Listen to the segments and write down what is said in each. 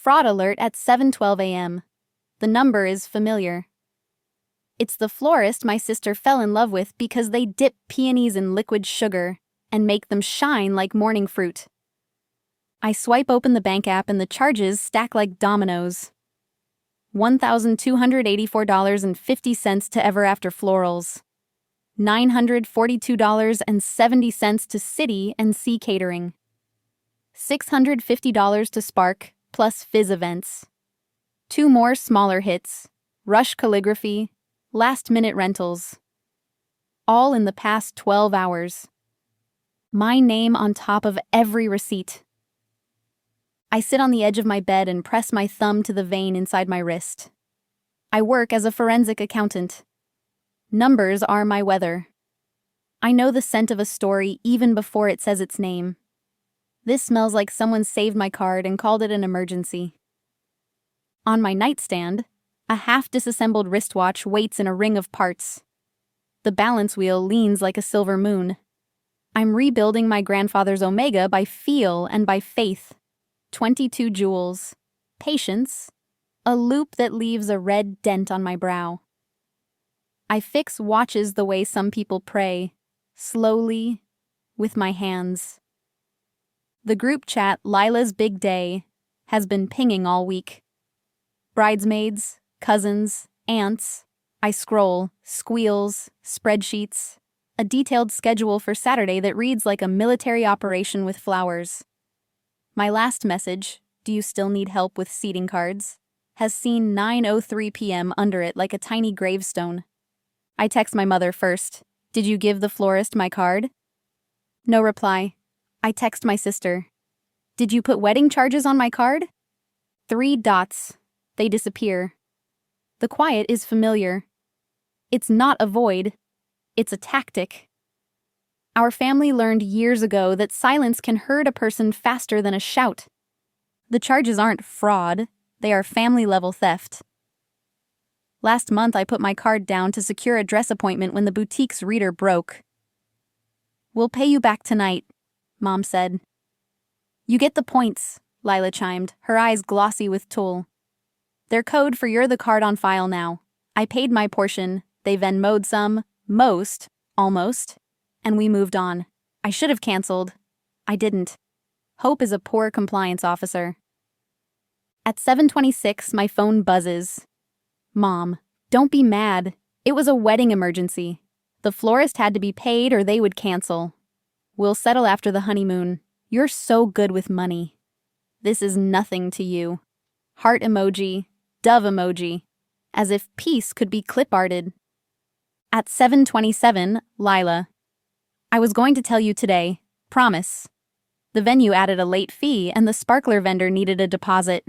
Fraud alert at 7:12 a.m. The number is familiar. It's the florist my sister fell in love with because they dip peonies in liquid sugar and make them shine like morning fruit. I swipe open the bank app and the charges stack like dominoes. $1,284.50 to Ever After Florals. $942.70 to City and Sea Catering. $650 to Spark, plus Fizz Events. 2 more smaller hits, Rush Calligraphy, last-minute rentals. All in the past 12 hours. My name on top of every receipt. I sit on the edge of my bed and press my thumb to the vein inside my wrist. I work as a forensic accountant. Numbers are my weather. I know the scent of a story even before it says its name. This smells like someone saved my card and called it an emergency. On my nightstand, a half-disassembled wristwatch waits in a ring of parts. The balance wheel leans like a silver moon. I'm rebuilding my grandfather's Omega by feel and by faith. 22 jewels. Patience. A loop that leaves a red dent on my brow. I fix watches the way some people pray, slowly, with my hands. The group chat, Lila's Big Day, has been pinging all week. Bridesmaids, cousins, aunts. I scroll, squeals, spreadsheets, a detailed schedule for Saturday that reads like a military operation with flowers. My last message, do you still need help with seating cards, has seen 9:03 p.m. under it like a tiny gravestone. I text my mother first. Did you give the florist my card? No reply. I text my sister. Did you put wedding charges on my card? 3 dots. They disappear. The quiet is familiar. It's not a void. It's a tactic. Our family learned years ago that silence can hurt a person faster than a shout. The charges aren't fraud. They are family-level theft. Last month, I put my card down to secure a dress appointment when the boutique's reader broke. We'll pay you back tonight, Mom said. You get the points, Lila chimed, her eyes glossy with tulle. They're code for you're the card on file now. I paid my portion, they Venmo'd some, almost, and we moved on. I should have canceled. I didn't. Hope is a poor compliance officer. At 7:26, my phone buzzes. Mom, don't be mad. It was a wedding emergency. The florist had to be paid or they would cancel. We'll settle after the honeymoon. You're so good with money. This is nothing to you. Heart emoji, dove emoji, as if peace could be clip-arted. At 7:27, Lila. I was going to tell you today, promise. The venue added a late fee and the sparkler vendor needed a deposit.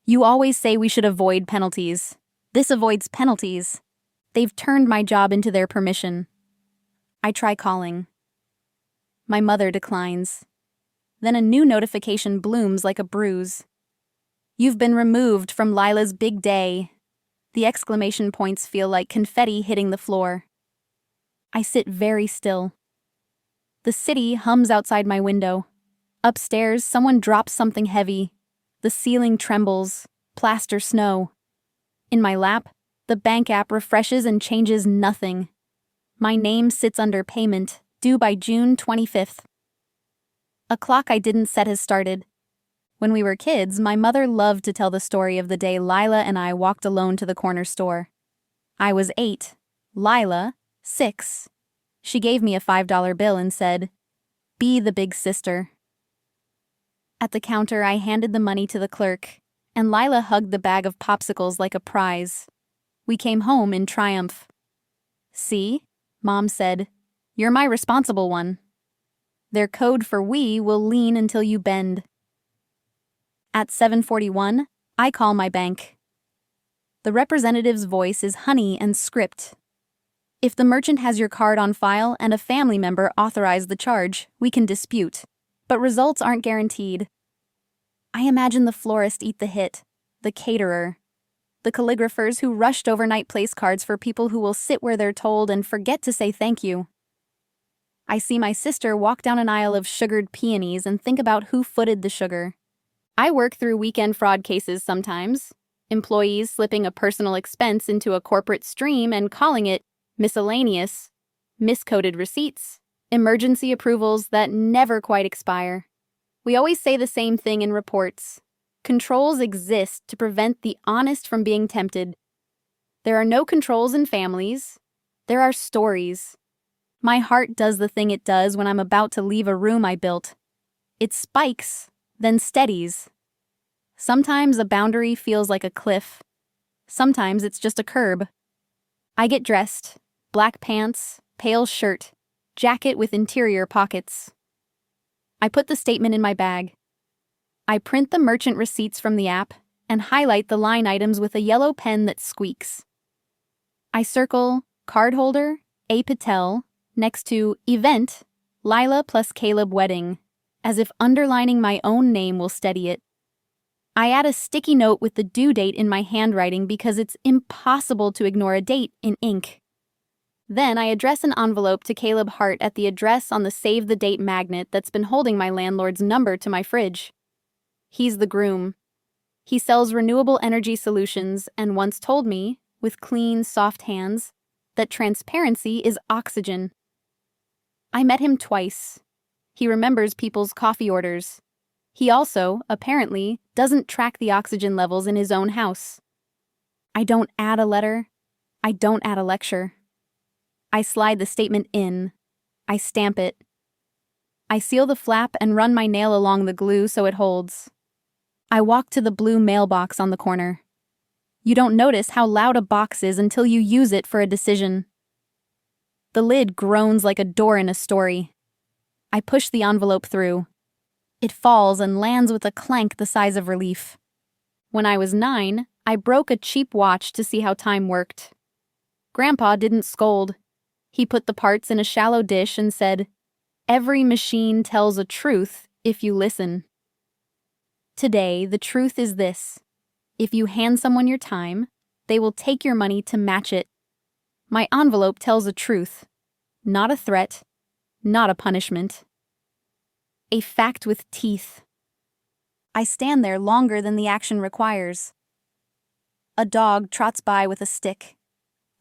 You always say we should avoid penalties. This avoids penalties. They've turned my job into their permission. I try calling. My mother declines. Then a new notification blooms like a bruise. You've been removed from Lila's Big Day. The exclamation points feel like confetti hitting the floor. I sit very still. The city hums outside my window. Upstairs, someone drops something heavy. The ceiling trembles, plaster snow. In my lap, the bank app refreshes and changes nothing. My name sits under payment, due by June 25th. A clock I didn't set has started. When we were kids, my mother loved to tell the story of the day Lila and I walked alone to the corner store. I was 8, Lila, 6. She gave me a $5 bill and said, "Be the big sister." At the counter, I handed the money to the clerk, and Lila hugged the bag of popsicles like a prize. We came home in triumph. See, Mom said, you're my responsible one. Their code for we will lean until you bend. At 7:41, I call my bank. The representative's voice is honey and script. If the merchant has your card on file and a family member authorized the charge, we can dispute. But results aren't guaranteed. I imagine the florist eat the hit, the caterer, the calligraphers who rushed overnight place cards for people who will sit where they're told and forget to say thank you. I see my sister walk down an aisle of sugared peonies and think about who footed the sugar. I work through weekend fraud cases sometimes. Employees slipping a personal expense into a corporate stream and calling it miscellaneous, miscoded receipts, emergency approvals that never quite expire. We always say the same thing in reports. Controls exist to prevent the honest from being tempted. There are no controls in families. There are stories. My heart does the thing it does when I'm about to leave a room I built. It spikes, then steadies. Sometimes a boundary feels like a cliff. Sometimes it's just a curb. I get dressed, black pants, pale shirt, jacket with interior pockets. I put the statement in my bag. I print the merchant receipts from the app and highlight the line items with a yellow pen that squeaks. I circle cardholder, A. Patel, next to event, Lila plus Caleb wedding, as if underlining my own name will steady it. I add a sticky note with the due date in my handwriting because it's impossible to ignore a date in ink. Then I address an envelope to Caleb Hart at the address on the Save the Date magnet that's been holding my landlord's number to my fridge. He's the groom. He sells renewable energy solutions and once told me, with clean, soft hands, that transparency is oxygen. I met him twice. He remembers people's coffee orders. He also, apparently, doesn't track the oxygen levels in his own house. I don't add a letter. I don't add a lecture. I slide the statement in. I stamp it. I seal the flap and run my nail along the glue so it holds. I walk to the blue mailbox on the corner. You don't notice how loud a box is until you use it for a decision. The lid groans like a door in a story. I push the envelope through. It falls and lands with a clank the size of relief. When I was 9, I broke a cheap watch to see how time worked. Grandpa didn't scold. He put the parts in a shallow dish and said, "Every machine tells a truth if you listen." Today, the truth is this. If you hand someone your time, they will take your money to match it. My envelope tells a truth, not a threat, not a punishment. A fact with teeth. I stand there longer than the action requires. A dog trots by with a stick.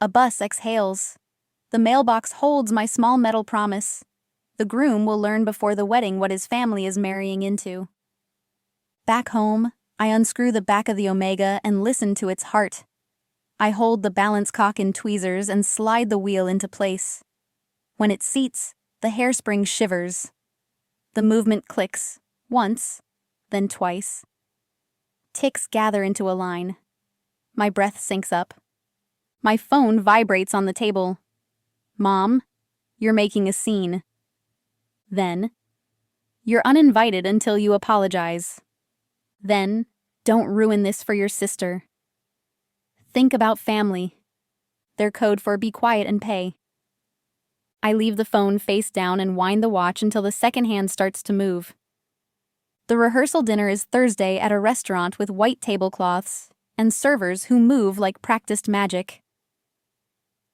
A bus exhales. The mailbox holds my small metal promise. The groom will learn before the wedding what his family is marrying into. Back home, I unscrew the back of the Omega and listen to its heart. I hold the balance cock in tweezers and slide the wheel into place. When it seats, the hairspring shivers. The movement clicks, once, then twice. Ticks gather into a line. My breath syncs up. My phone vibrates on the table. "Mom, you're making a scene." Then, "You're uninvited until you apologize." Then, "Don't ruin this for your sister." Think about family. Their code for be quiet and pay. I leave the phone face down and wind the watch until the second hand starts to move. The rehearsal dinner is Thursday at a restaurant with white tablecloths and servers who move like practiced magic.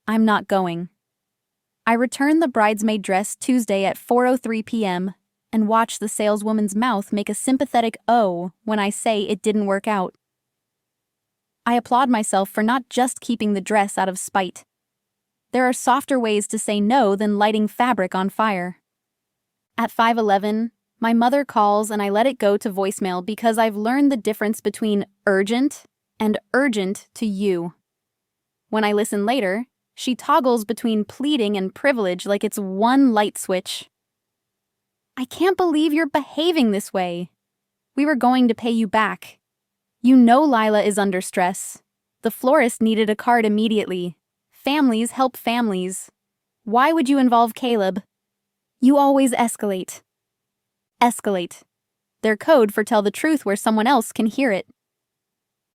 I'm not going. I return the bridesmaid dress Tuesday at 4:03 p.m. and watch the saleswoman's mouth make a sympathetic "oh" when I say it didn't work out. I applaud myself for not just keeping the dress out of spite. There are softer ways to say no than lighting fabric on fire. At 5:11, my mother calls and I let it go to voicemail because I've learned the difference between urgent and urgent to you. When I listen later, she toggles between pleading and privilege like it's one light switch. "I can't believe you're behaving this way. We were going to pay you back. You know Lila is under stress. The florist needed a card immediately. Families help families. Why would you involve Caleb? You always escalate." Escalate. Their code for tell the truth where someone else can hear it.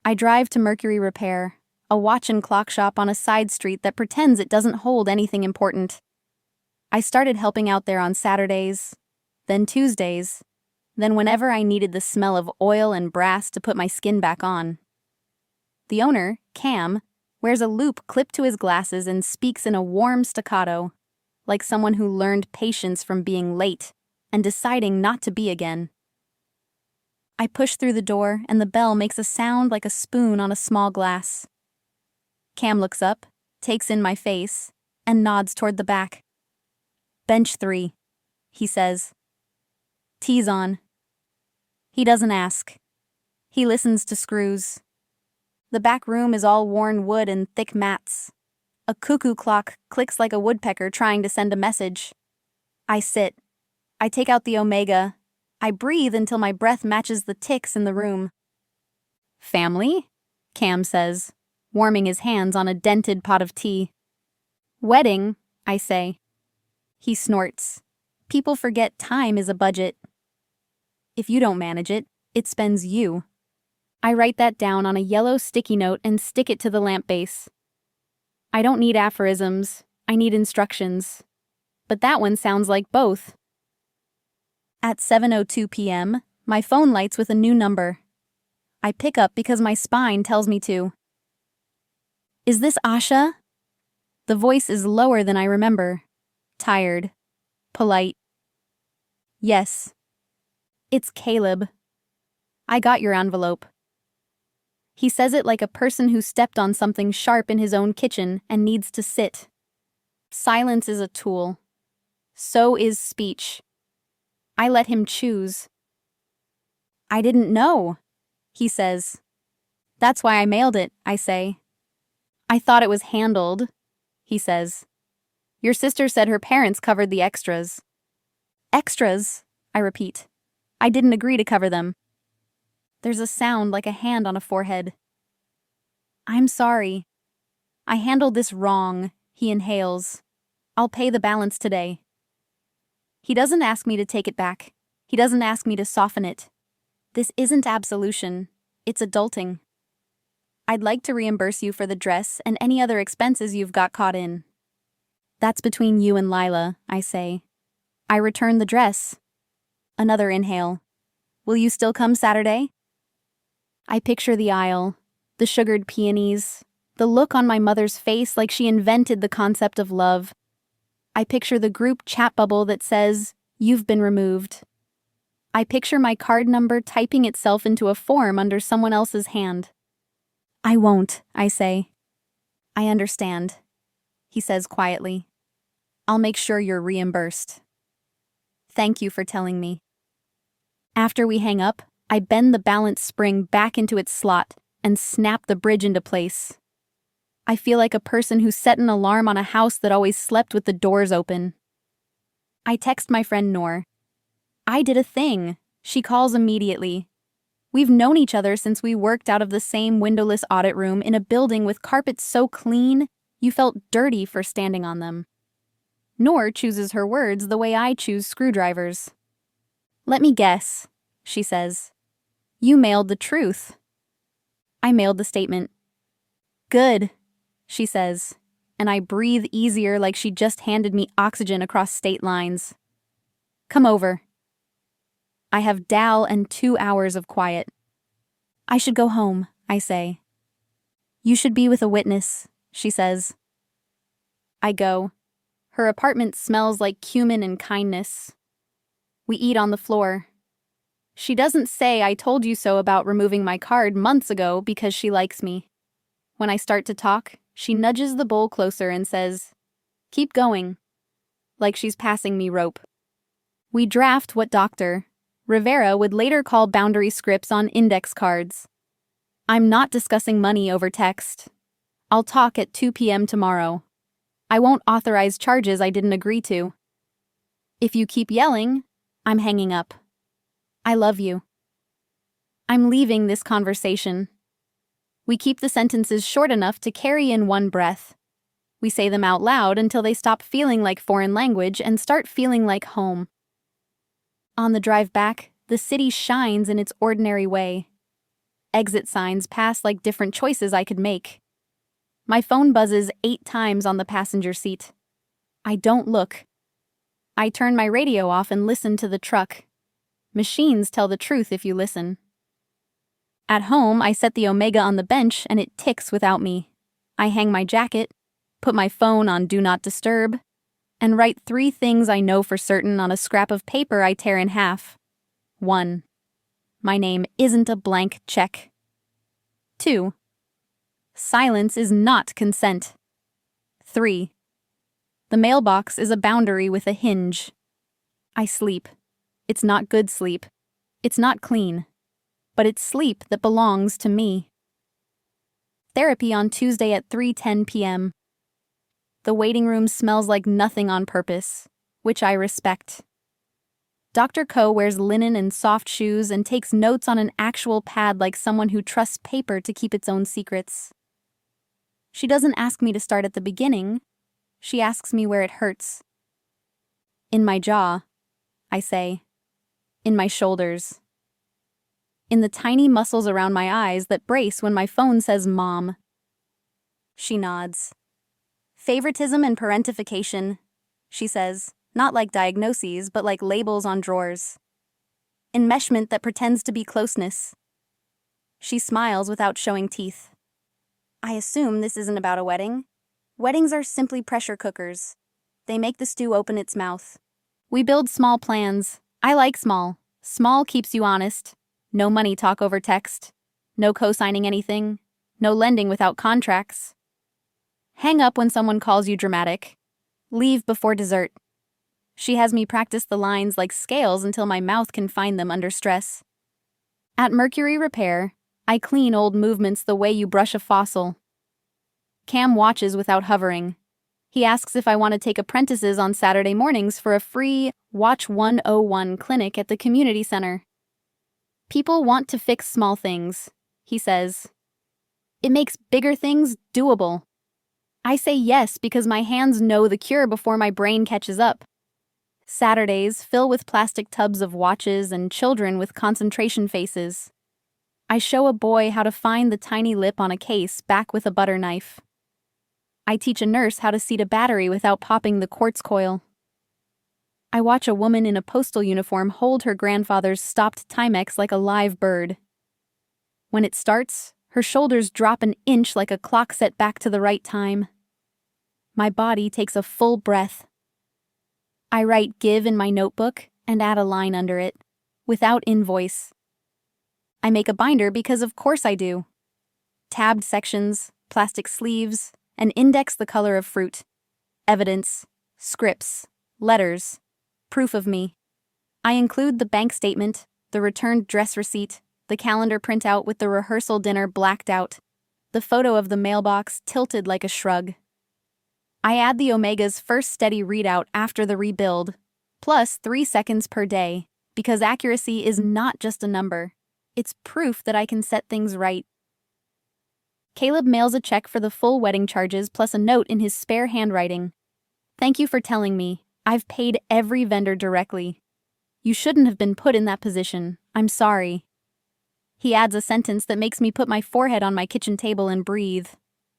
I drive to Mercury Repair, a watch and clock shop on a side street that pretends it doesn't hold anything important. I started helping out there on Saturdays, then Tuesdays, then whenever I needed the smell of oil and brass to put my skin back on. The owner, Cam, wears a loop clipped to his glasses and speaks in a warm staccato, like someone who learned patience from being late and deciding not to be again. I push through the door, and the bell makes a sound like a spoon on a small glass. Cam looks up, takes in my face, and nods toward the back. "Bench 3, he says. "T's on." He doesn't ask. He listens to screws. The back room is all worn wood and thick mats. A cuckoo clock clicks like a woodpecker trying to send a message. I sit. I take out the Omega. I breathe until my breath matches the ticks in the room. "Family?" Cam says, warming his hands on a dented pot of tea. "Wedding," I say. He snorts. "People forget time is a budget. If you don't manage it, it spends you." I write that down on a yellow sticky note and stick it to the lamp base. I don't need aphorisms, I need instructions. But that one sounds like both. At 7:02 p.m., my phone lights with a new number. I pick up because my spine tells me to. "Is this Asha?" The voice is lower than I remember. Tired. Polite. "Yes." "It's Caleb. I got your envelope." He says it like a person who stepped on something sharp in his own kitchen and needs to sit. Silence is a tool. So is speech. I let him choose. "I didn't know," he says. "That's why I mailed it," I say. "I thought it was handled," he says. "Your sister said her parents covered the extras." "Extras," I repeat. "I didn't agree to cover them." There's a sound like a hand on a forehead. "I'm sorry. I handled this wrong," he inhales. "I'll pay the balance today." He doesn't ask me to take it back. He doesn't ask me to soften it. This isn't absolution. It's adulting. "I'd like to reimburse you for the dress and any other expenses you've got caught in." "That's between you and Lila," I say. I return the dress. Another inhale. "Will you still come Saturday?" I picture the aisle, the sugared peonies, the look on my mother's face like she invented the concept of love. I picture the group chat bubble that says, "You've been removed." I picture my card number typing itself into a form under someone else's hand. "I won't," I say. "I understand," he says quietly. "I'll make sure you're reimbursed." Thank you for telling me. After we hang up, I bend the balance spring back into its slot and snap the bridge into place. I feel like a person who set an alarm on a house that always slept with the doors open. I text my friend Noor. "I did a thing." She calls immediately. "We've known each other since we worked out of the same windowless audit room in a building with carpets so clean, you felt dirty for standing on them." Noor chooses her words the way I choose screwdrivers. "Let me guess," she says. "You mailed the truth." I mailed the statement. "Good," she says, and I breathe easier like she just handed me oxygen across state lines. "Come over." I have Dal and 2 hours of quiet. "I should go home," I say. "You should be with a witness," she says. I go. Her apartment smells like cumin and kindness. We eat on the floor. She doesn't say "I told you so" about removing my card months ago because she likes me. When I start to talk, she nudges the bowl closer and says, "Keep going," like she's passing me rope. We draft what Dr. Rivera would later call boundary scripts on index cards. I'm not discussing money over text. I'll talk at 2 p.m. tomorrow. I won't authorize charges I didn't agree to. If you keep yelling, I'm hanging up. I love you. I'm leaving this conversation. We keep the sentences short enough to carry in one breath. We say them out loud until they stop feeling like foreign language and start feeling like home. On the drive back, the city shines in its ordinary way. Exit signs pass like different choices I could make. My phone buzzes 8 times on the passenger seat. I don't look. I turn my radio off and listen to the truck. Machines tell the truth if you listen. At home, I set the Omega on the bench and it ticks without me. I hang my jacket, put my phone on Do Not Disturb, and write 3 things I know for certain on a scrap of paper I tear in half. 1. My name isn't a blank check. 2. Silence is not consent. 3. The mailbox is a boundary with a hinge. I sleep. It's not good sleep. It's not clean. But it's sleep that belongs to me. Therapy on Tuesday at 3:10 p.m. The waiting room smells like nothing on purpose, which I respect. Dr. Ko wears linen and soft shoes and takes notes on an actual pad like someone who trusts paper to keep its own secrets. She doesn't ask me to start at the beginning. She asks me where it hurts. In my jaw, I say. In my shoulders. In the tiny muscles around my eyes that brace when my phone says Mom. She nods. Favoritism and parentification, she says, not like diagnoses, but like labels on drawers. Enmeshment that pretends to be closeness. She smiles without showing teeth. I assume this isn't about a wedding. Weddings are simply pressure cookers. They make the stew open its mouth. We build small plans. I like small. Small keeps you honest. No money talk over text. No co-signing anything. No lending without contracts. Hang up when someone calls you dramatic. Leave before dessert. She has me practice the lines like scales until my mouth can find them under stress. At Mercury Repair, I clean old movements the way you brush a fossil. Cam watches without hovering. He asks if I want to take apprentices on Saturday mornings for a free Watch 101 clinic at the community center. People want to fix small things, he says. It makes bigger things doable. I say yes because my hands know the cure before my brain catches up. Saturdays fill with plastic tubs of watches and children with concentration faces. I show a boy how to find the tiny lip on a case back with a butter knife. I teach a nurse how to seat a battery without popping the quartz coil. I watch a woman in a postal uniform hold her grandfather's stopped Timex like a live bird. When it starts, her shoulders drop an inch like a clock set back to the right time. My body takes a full breath. I write give in my notebook and add a line under it, without invoice. I make a binder because of course I do. Tabbed sections, plastic sleeves, and index the color of fruit. Evidence, scripts, letters, proof of me. I include the bank statement, the returned dress receipt, the calendar printout with the rehearsal dinner blacked out, the photo of the mailbox tilted like a shrug. I add the Omega's first steady readout after the rebuild, plus 3 seconds per day, because accuracy is not just a number. It's proof that I can set things right. Caleb mails a check for the full wedding charges plus a note in his spare handwriting. Thank you for telling me. I've paid every vendor directly. You shouldn't have been put in that position. I'm sorry. He adds a sentence that makes me put my forehead on my kitchen table and breathe.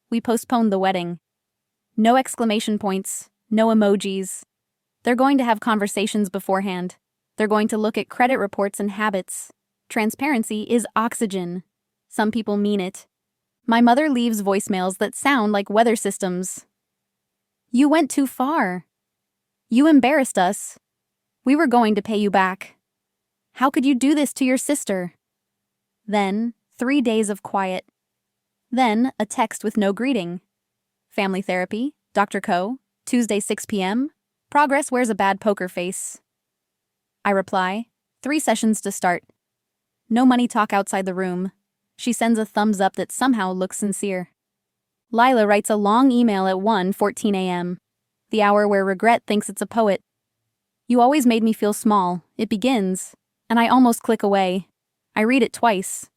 We postponed the wedding. No exclamation points, no emojis. They're going to have conversations beforehand. They're going to look at credit reports and habits. Transparency is oxygen. Some people mean it. My mother leaves voicemails that sound like weather systems. You went too far. You embarrassed us. We were going to pay you back. How could you do this to your sister? Then, 3 days of quiet. Then, a text with no greeting. Family therapy, Dr. Ko, Tuesday 6 p.m. Progress wears a bad poker face. I reply, 3 sessions to start. No money talk outside the room. She sends a thumbs up that somehow looks sincere. Lila writes a long email at 1:14 a.m., the hour where regret thinks it's a poet. You always made me feel small. It begins, and I almost click away. I read it twice.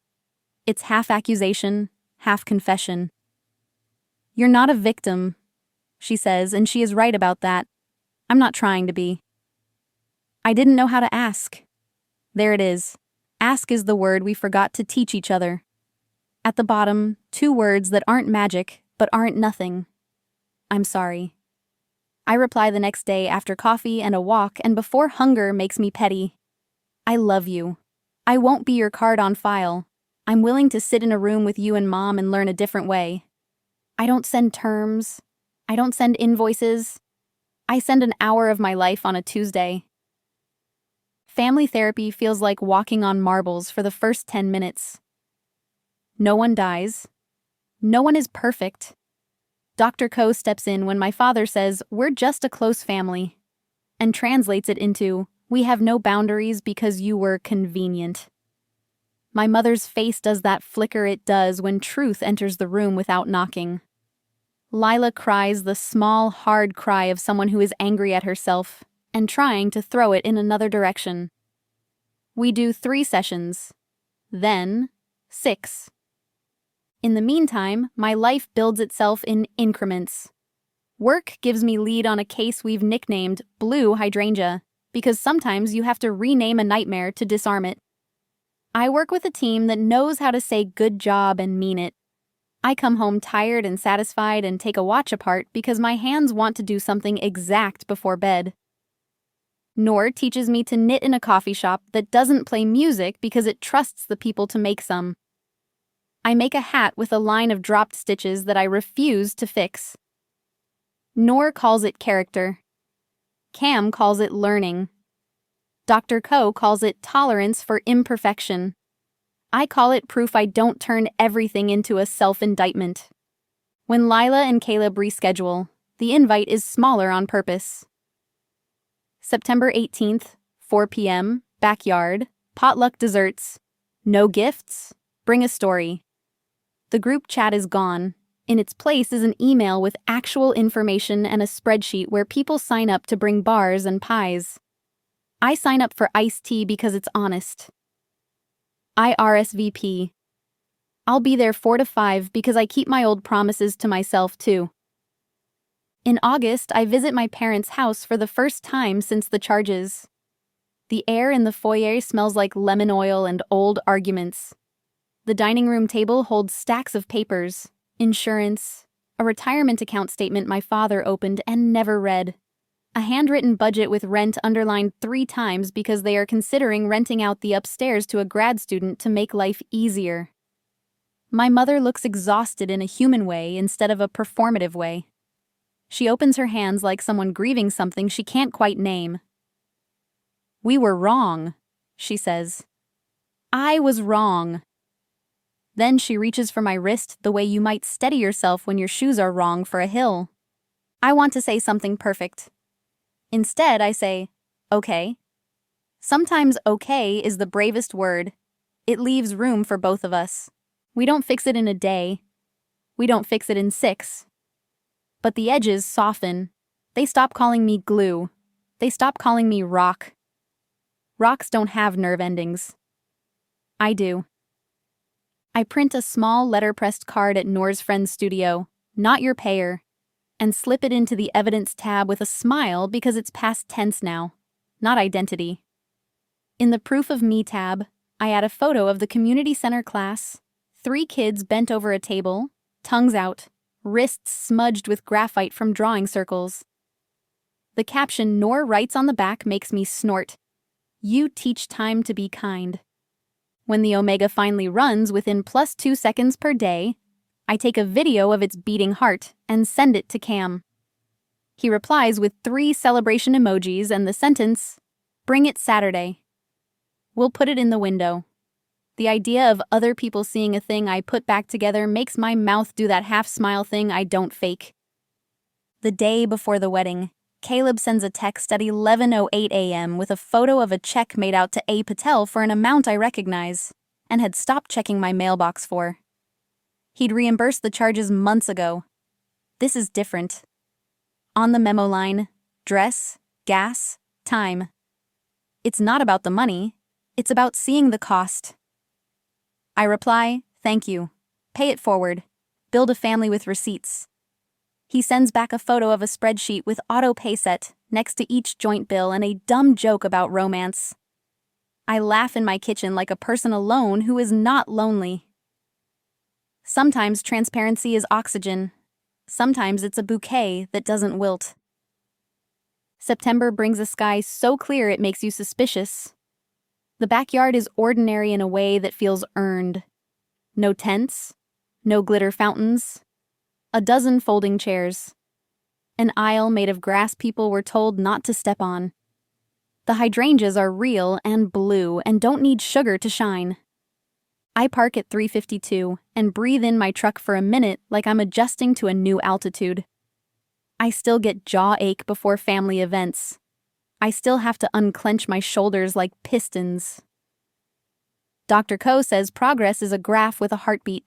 It's half accusation, half confession. You're not a victim, she says, and she is right about that. I'm not trying to be. I didn't know how to ask. There it is. Ask is the word we forgot to teach each other. At the bottom, 2 words that aren't magic, but aren't nothing. I'm sorry. I reply the next day after coffee and a walk and before hunger makes me petty. I love you. I won't be your card on file. I'm willing to sit in a room with you and Mom and learn a different way. I don't send terms. I don't send invoices. I send an hour of my life on a Tuesday. Family therapy feels like walking on marbles for the first 10 minutes. No one dies. No one is perfect. Dr. Ko steps in when my father says, "We're just a close family," and translates it into, "We have no boundaries because you were convenient." My mother's face does that flicker it does when truth enters the room without knocking. Lila cries the small, hard cry of someone who is angry at herself and trying to throw it in another direction. We do 3 sessions, then 6. In the meantime, my life builds itself in increments. Work gives me lead on a case we've nicknamed Blue Hydrangea, because sometimes you have to rename a nightmare to disarm it. I work with a team that knows how to say good job and mean it. I come home tired and satisfied and take a watch apart because my hands want to do something exact before bed. Noor teaches me to knit in a coffee shop that doesn't play music because it trusts the people to make some. I make a hat with a line of dropped stitches that I refuse to fix. Noor calls it character. Cam calls it learning. Dr. Ko calls it tolerance for imperfection. I call it proof I don't turn everything into a self-indictment. When Lila and Caleb reschedule, the invite is smaller on purpose. September 18th, 4 p.m., backyard, potluck desserts. No gifts, bring a story. The group chat is gone. In its place is an email with actual information and a spreadsheet where people sign up to bring bars and pies. I sign up for iced tea because it's honest. I RSVP. I'll be there 4 to 5 because I keep my old promises to myself too. In August, I visit my parents' house for the first time since the charges. The air in the foyer smells like lemon oil and old arguments. The dining room table holds stacks of papers, insurance, a retirement account statement my father opened and never read, a handwritten budget with rent underlined 3 times because they are considering renting out the upstairs to a grad student to make life easier. My mother looks exhausted in a human way instead of a performative way. She opens her hands like someone grieving something she can't quite name. "We were wrong," she says. "I was wrong." Then she reaches for my wrist the way you might steady yourself when your shoes are wrong for a hill. I want to say something perfect. Instead, I say, "Okay." Sometimes okay is the bravest word. It leaves room for both of us. We don't fix it in a day. We don't fix it in 6. But the edges soften. They stop calling me glue. They stop calling me rock. Rocks don't have nerve endings. I do. I print a small letterpressed card at Noor's friend's studio, "Not your payer," and slip it into the evidence tab with a smile because it's past tense now, not identity. In the proof of me tab, I add a photo of the community center class, 3 kids bent over a table, tongues out, wrists smudged with graphite from drawing circles. The caption Noor writes on the back makes me snort. "You teach time to be kind." When the Omega finally runs within +2 seconds per day, I take a video of its beating heart and send it to Cam. He replies with 3 celebration emojis and the sentence, "Bring it Saturday." We'll put it in the window. The idea of other people seeing a thing I put back together makes my mouth do that half-smile thing I don't fake. The day before the wedding, Caleb sends a text at 11:08 a.m. with a photo of a check made out to A. Patel for an amount I recognize, and had stopped checking my mailbox for. He'd reimbursed the charges months ago. This is different. On the memo line, dress, gas, time. It's not about the money, it's about seeing the cost. I reply, "Thank you. Pay it forward. Build a family with receipts." He sends back a photo of a spreadsheet with auto pay set next to each joint bill and a dumb joke about romance. I laugh in my kitchen like a person alone who is not lonely. Sometimes transparency is oxygen. Sometimes it's a bouquet that doesn't wilt. September brings a sky so clear it makes you suspicious. The backyard is ordinary in a way that feels earned. No tents, no glitter fountains, a dozen folding chairs, an aisle made of grass people were told not to step on. The hydrangeas are real and blue and don't need sugar to shine. I park at 3:52 and breathe in my truck for a minute like I'm adjusting to a new altitude. I still get jaw ache before family events. I still have to unclench my shoulders like pistons. Dr. Ko says progress is a graph with a heartbeat.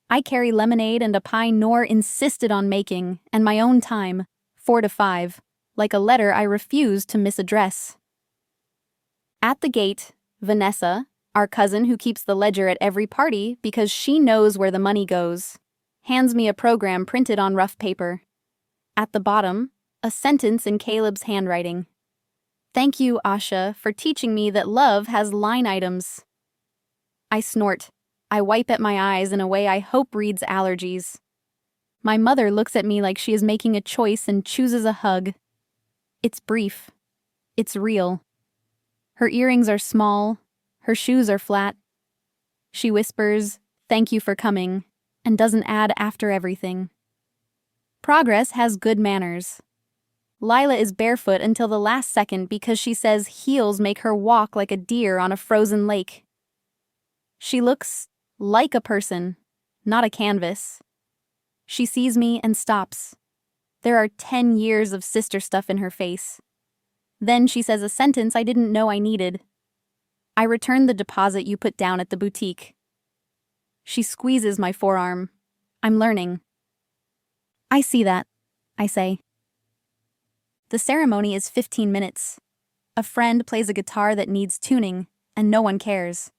I carry lemonade and a pie Noor insisted on making, and my own time, 4 to 5, like a letter I refuse to misaddress. At the gate, Vanessa, our cousin who keeps the ledger at every party because she knows where the money goes, hands me a program printed on rough paper. At the bottom, a sentence in Caleb's handwriting. Thank you, Asha, for teaching me that love has line items. I snort. I wipe at my eyes in a way I hope reads allergies. My mother looks at me like she is making a choice and chooses a hug. It's brief. It's real. Her earrings are small. Her shoes are flat. She whispers, "Thank you for coming," and doesn't add after everything. Progress has good manners. Lila is barefoot until the last second because she says heels make her walk like a deer on a frozen lake. She looks like a person, not a canvas. She sees me and stops. There are 10 years of sister stuff in her face. Then she says a sentence I didn't know I needed. I return the deposit you put down at the boutique. She squeezes my forearm. I'm learning. I see that, I say. The ceremony is 15 minutes. A friend plays a guitar that needs tuning, and no one cares.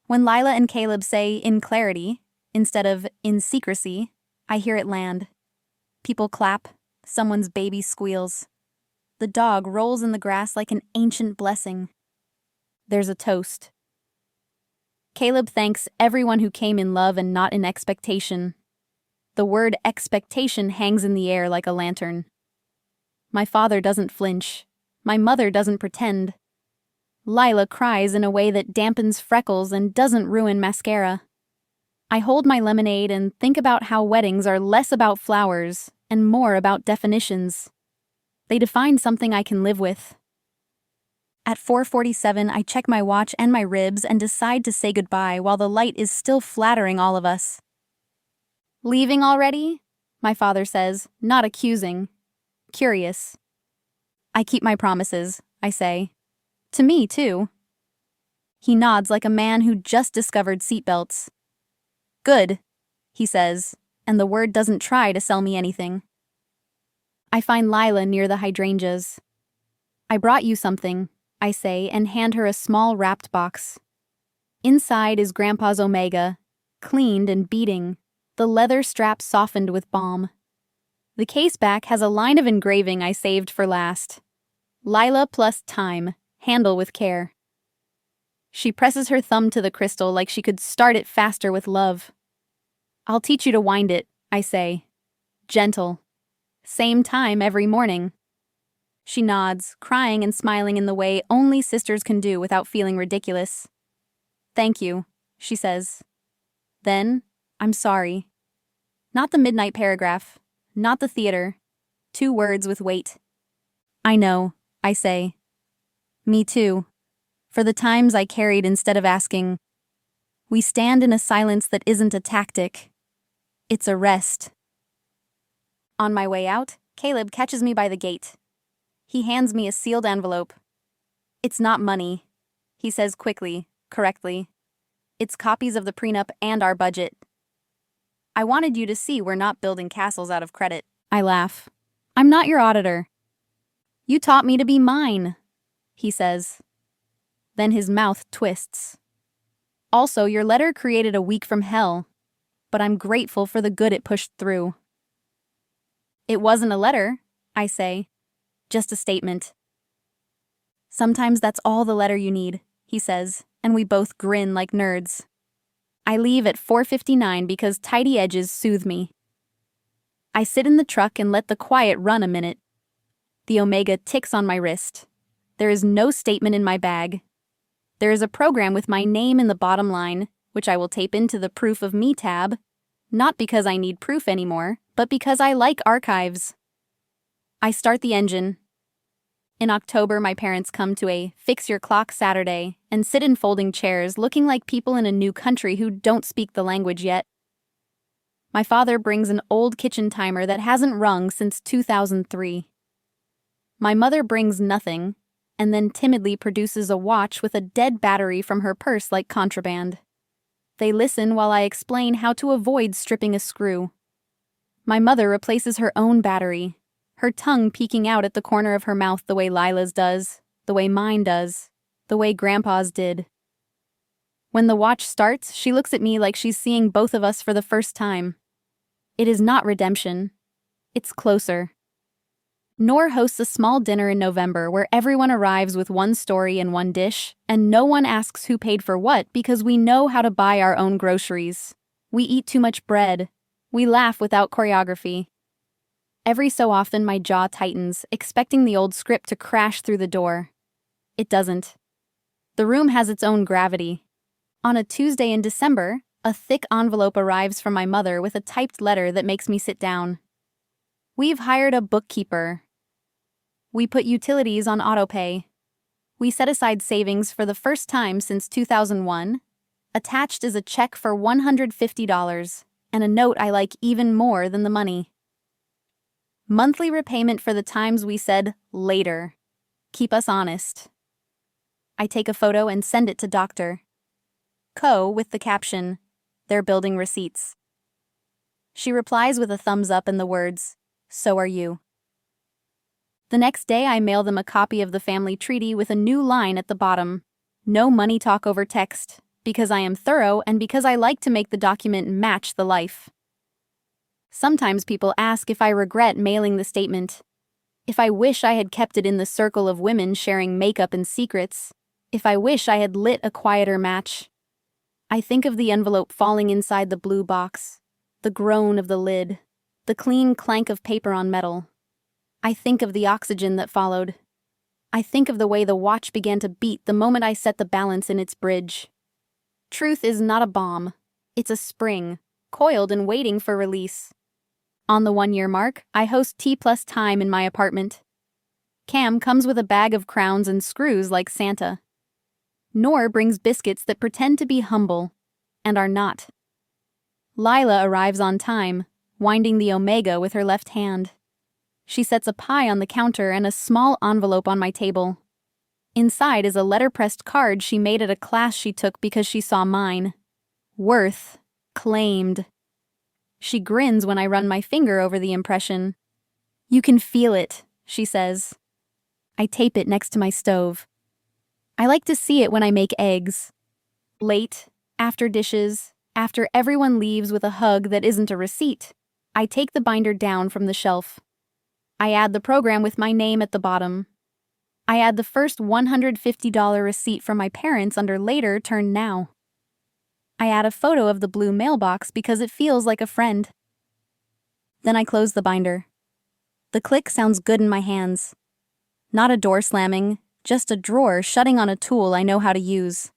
When Lila and Caleb say in clarity, instead of in secrecy, I hear it land. People clap, someone's baby squeals. The dog rolls in the grass like an ancient blessing. There's a toast. Caleb thanks everyone who came in love and not in expectation. The word expectation hangs in the air like a lantern. My father doesn't flinch. My mother doesn't pretend. Lila cries in a way that dampens freckles and doesn't ruin mascara. I hold my lemonade and think about how weddings are less about flowers and more about definitions. They define something I can live with. At 4:47, I check my watch and my ribs and decide to say goodbye while the light is still flattering all of us. Leaving already? My father says, not accusing. Curious. I keep my promises, I say. To me, too. He nods like a man who just discovered seatbelts. Good, he says, and the word doesn't try to sell me anything. I find Lila near the hydrangeas. I brought you something, I say, and hand her a small wrapped box. Inside is Grandpa's Omega, cleaned and beating, the leather strap softened with balm. The case back has a line of engraving I saved for last. Lila plus time, handle with care. She presses her thumb to the crystal like she could start it faster with love. I'll teach you to wind it, I say. Gentle. Same time every morning. She nods, crying and smiling in the way only sisters can do without feeling ridiculous. Thank you, she says. Then, I'm sorry. Not the midnight paragraph. Not the theater. 2 words with weight. I know, I say. Me too. For the times I carried instead of asking. We stand in a silence that isn't a tactic. It's a rest. On my way out, Caleb catches me by the gate. He hands me a sealed envelope. It's not money, he says quickly, correctly. It's copies of the prenup and our budget. I wanted you to see we're not building castles out of credit. I laugh. I'm not your auditor. You taught me to be mine, he says. Then his mouth twists. Also, your letter created a week from hell, but I'm grateful for the good it pushed through. It wasn't a letter, I say. Just a statement. Sometimes that's all the letter you need, he says, and we both grin like nerds. I leave at 4:59 because tidy edges soothe me. I sit in the truck and let the quiet run a minute. The Omega ticks on my wrist. There is no statement in my bag. There is a program with my name in the bottom line, which I will tape into the Proof of Me tab, not because I need proof anymore, but because I like archives. I start the engine. In October, my parents come to a Fix Your Clock Saturday and sit in folding chairs looking like people in a new country who don't speak the language yet. My father brings an old kitchen timer that hasn't rung since 2003. My mother brings nothing, and then timidly produces a watch with a dead battery from her purse like contraband. They listen while I explain how to avoid stripping a screw. My mother replaces her own battery, her tongue peeking out at the corner of her mouth the way Lila's does, the way mine does, the way Grandpa's did. When the watch starts, she looks at me like she's seeing both of us for the first time. It is not redemption. It's closer. Noor hosts a small dinner in November where everyone arrives with one story and one dish, and no one asks who paid for what because we know how to buy our own groceries. We eat too much bread. We laugh without choreography. Every so often my jaw tightens, expecting the old script to crash through the door. It doesn't. The room has its own gravity. On a Tuesday in December, a thick envelope arrives from my mother with a typed letter that makes me sit down. We've hired a bookkeeper. We put utilities on autopay. We set aside savings for the first time since 2001. Attached is a check for $150 and a note I like even more than the money. Monthly repayment for the times we said later. Keep us honest. I take a photo and send it to Dr. Co. with the caption, "They're building receipts." She replies with a thumbs up and the words, "So are you." The next day I mail them a copy of the family treaty with a new line at the bottom. No money talk over text, because I am thorough and because I like to make the document match the life. Sometimes people ask if I regret mailing the statement, if I wish I had kept it in the circle of women sharing makeup and secrets, if I wish I had lit a quieter match. I think of the envelope falling inside the blue box, the groan of the lid, the clean clank of paper on metal. I think of the oxygen that followed. I think of the way the watch began to beat the moment I set the balance in its bridge. Truth is not a bomb. It's a spring, coiled and waiting for release. On the 1-year mark, I host Tea Plus Time in my apartment. Cam comes with a bag of crowns and screws like Santa. Noor brings biscuits that pretend to be humble, and are not. Lila arrives on time, winding the omega with her left hand. She sets a pie on the counter and a small envelope on my table. Inside is a letterpressed card she made at a class she took because she saw mine. Worth claimed. She grins when I run my finger over the impression. "You can feel it," she says. I tape it next to my stove. I like to see it when I make eggs. Late, after dishes, after everyone leaves with a hug that isn't a receipt, I take the binder down from the shelf. I add the program with my name at the bottom. I add the first $150 receipt from my parents under later turned now. I add a photo of the blue mailbox because it feels like a friend. Then I close the binder. The click sounds good in my hands. Not a door slamming, just a drawer shutting on a tool I know how to use.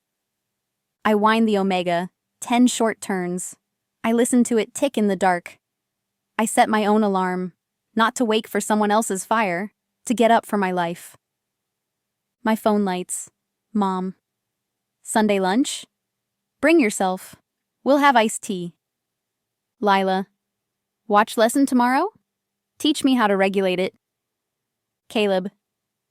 I wind the omega, 10 short turns. I listen to it tick in the dark. I set my own alarm, not to wake for someone else's fire, to get up for my life. My phone lights. Mom. Sunday lunch? Bring yourself. We'll have iced tea. Lila. Watch lesson tomorrow? Teach me how to regulate it. Caleb.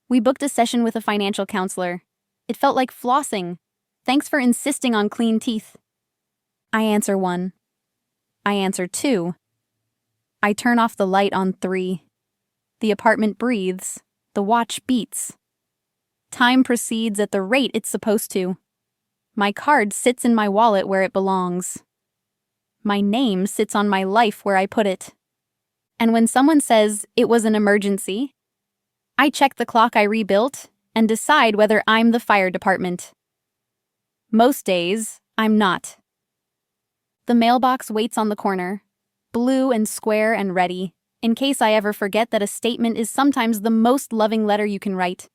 We booked a session with a financial counselor. It felt like flossing. Thanks for insisting on clean teeth. I answer 1. I answer 2. I turn off the light on 3. The apartment breathes. The watch beats. Time proceeds at the rate it's supposed to. My card sits in my wallet where it belongs. My name sits on my life where I put it. And when someone says it was an emergency, I check the clock I rebuilt and decide whether I'm the fire department. Most days, I'm not. The mailbox waits on the corner, blue and square and ready, in case I ever forget that a statement is sometimes the most loving letter you can write.